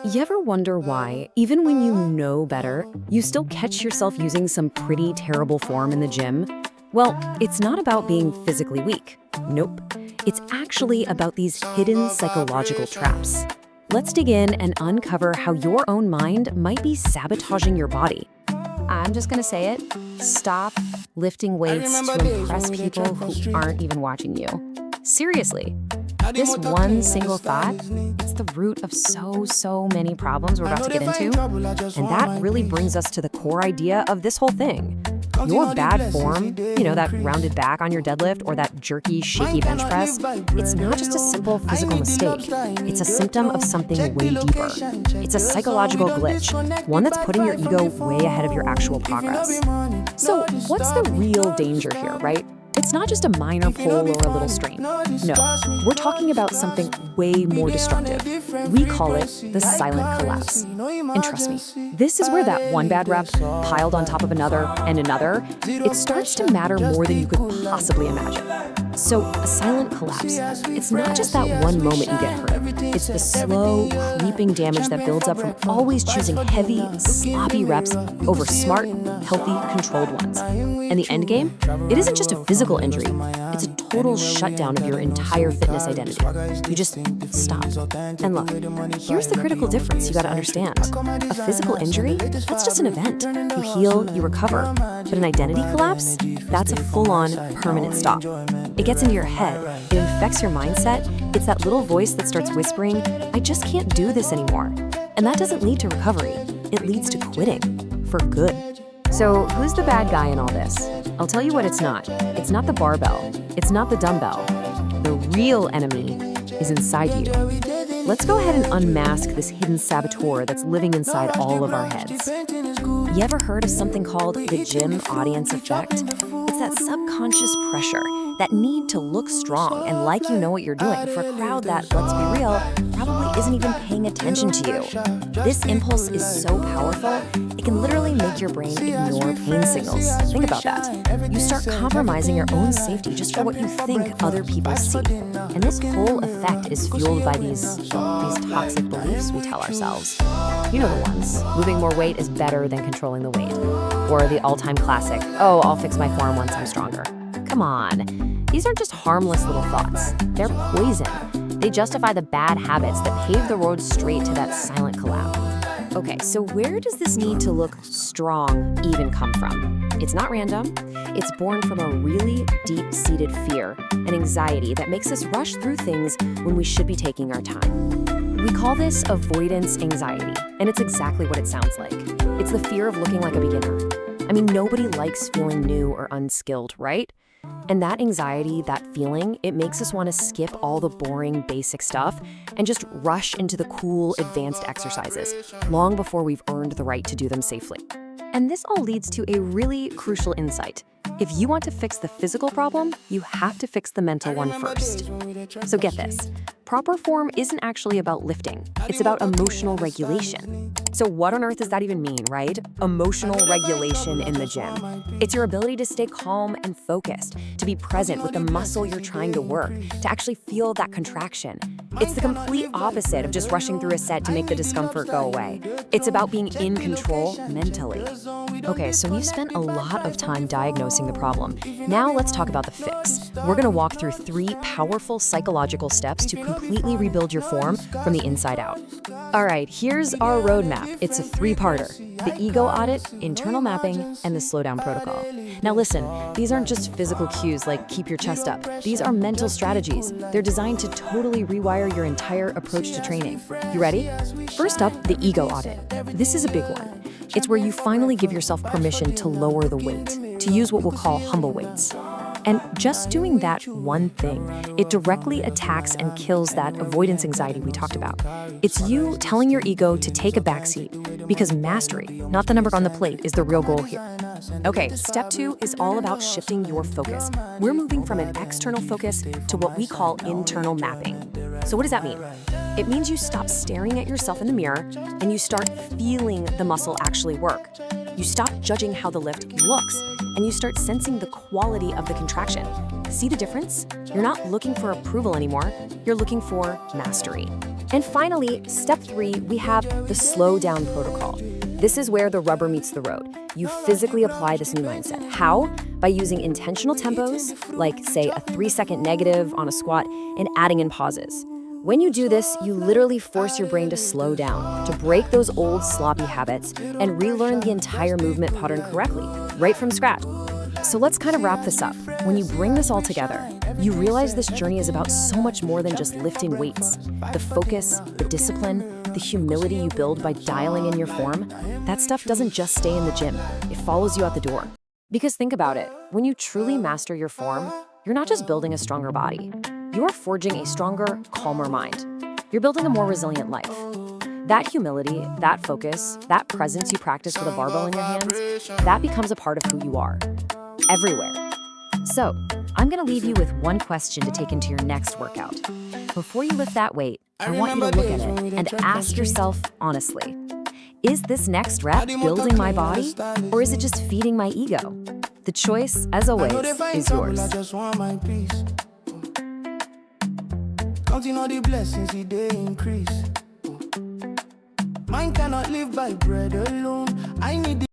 You ever wonder why, even when you know better, you still catch yourself using some pretty terrible form in the gym? Well, it's not about being physically weak. Nope. It's actually about these hidden psychological traps. Let's dig in and uncover how your own mind might be sabotaging your body. I'm just gonna say it. Stop lifting weights to impress people who aren't even watching you. Seriously. This one single thought, it's the root of so many problems we're about to get into. And that really brings us to the core idea of this whole thing. Your bad form, that rounded back on your deadlift or that jerky, shaky bench press, it's not just a simple physical mistake. It's a symptom of something way deeper. It's a psychological glitch, one that's putting your ego way ahead of your actual progress. So what's the real danger here, right? It's not just a minor pull or a little strain. No, we're talking about something way more destructive. We call it the silent collapse. And trust me, this is where that one bad rep piled on top of another and another, it starts to matter more than you could possibly imagine. So a silent collapse, it's not just that one moment you get hurt. It's the slow, creeping damage that builds up from always choosing heavy, sloppy reps over smart, healthy, controlled ones. And the end game? It isn't just a physical injury. It's a total shutdown of your entire fitness identity. You just stop. And look, here's the critical difference you gotta understand. A physical injury, that's just an event. You heal, you recover. But an identity collapse, that's a full-on, permanent stop. It gets into your head, it infects your mindset. It's that little voice that starts whispering, I just can't do this anymore. And that doesn't lead to recovery. It leads to quitting, for good. So who's the bad guy in all this? I'll tell you what it's not. It's not the barbell. It's not the dumbbell. The real enemy is inside you. Let's go ahead and unmask this hidden saboteur that's living inside all of our heads. You ever heard of something called the gym audience effect? It's that subconscious pressure, that need to look strong and like you know what you're doing for a crowd that, let's be real, probably isn't even paying attention to you. This impulse is so powerful, it can literally make your brain ignore pain signals. Think about that. You start compromising your own safety just for what you think other people see. And this whole effect is fueled by these toxic beliefs we tell ourselves. You know the ones. Moving more weight is better than controlling the weight. Or the all-time classic, oh, I'll fix my form once I'm stronger. Come on. These aren't just harmless little thoughts. They're poison. They justify the bad habits that pave the road straight to that silent collapse. Okay, so where does this need to look strong even come from? It's not random. It's born from a really deep-seated fear and anxiety that makes us rush through things when we should be taking our time. We call this avoidance anxiety, and it's exactly what it sounds like. It's the fear of looking like a beginner. I mean, nobody likes feeling new or unskilled, right? And that anxiety, that feeling, it makes us want to skip all the boring, basic stuff and just rush into the cool, advanced exercises long before we've earned the right to do them safely. And this all leads to a really crucial insight. If you want to fix the physical problem, you have to fix the mental one first. So get this. Proper form isn't actually about lifting. It's about emotional regulation. So what on earth does that even mean, right? Emotional regulation in the gym. It's your ability to stay calm and focused, to be present with the muscle you're trying to work, to actually feel that contraction. It's the complete opposite of just rushing through a set to make the discomfort go away. It's about being in control mentally. Okay, so we've spent a lot of time diagnosing the problem. Now let's talk about the fix. We're gonna walk through 3 powerful psychological steps to completely rebuild your form from the inside out. All right, here's our roadmap. It's a 3-parter. The ego audit, internal mapping, and the slowdown protocol. Now listen, these aren't just physical cues like keep your chest up. These are mental strategies. They're designed to totally rewire your entire approach to training. You ready? First up, the ego audit. This is a big one. It's where you finally give yourself permission to lower the weight, to use what we'll call humble weights. And just doing that one thing, it directly attacks and kills that avoidance anxiety we talked about. It's you telling your ego to take a backseat, because mastery, not the number on the plate, is the real goal here. Okay, step 2 is all about shifting your focus. We're moving from an external focus to what we call internal mapping. So what does that mean? It means you stop staring at yourself in the mirror and you start feeling the muscle actually work. You stop judging how the lift looks and you start sensing the quality of the contraction. See the difference? You're not looking for approval anymore, you're looking for mastery. And finally, step 3, we have the slow down protocol. This is where the rubber meets the road. You physically apply this new mindset. How? By using intentional tempos, like say a 3-second negative on a squat, and adding in pauses. When you do this, you literally force your brain to slow down, to break those old sloppy habits and relearn the entire movement pattern correctly, right from scratch. So let's kind of wrap this up. When you bring this all together, you realize this journey is about so much more than just lifting weights. The focus, the discipline, the humility you build by dialing in your form, that stuff doesn't just stay in the gym. It follows you out the door. Because think about it, when you truly master your form, you're not just building a stronger body. You're forging a stronger, calmer mind. You're building a more resilient life. That humility, that focus, that presence you practice with a barbell in your hands, that becomes a part of who you are. Everywhere. So, I'm gonna leave you with one question to take into your next workout. Before you lift that weight, I want you to look at it and ask yourself honestly, is this next rep building my body, or is it just feeding my ego? The choice, as always, is yours. Counting all the blessings, they increase. Mine cannot live by bread alone. I need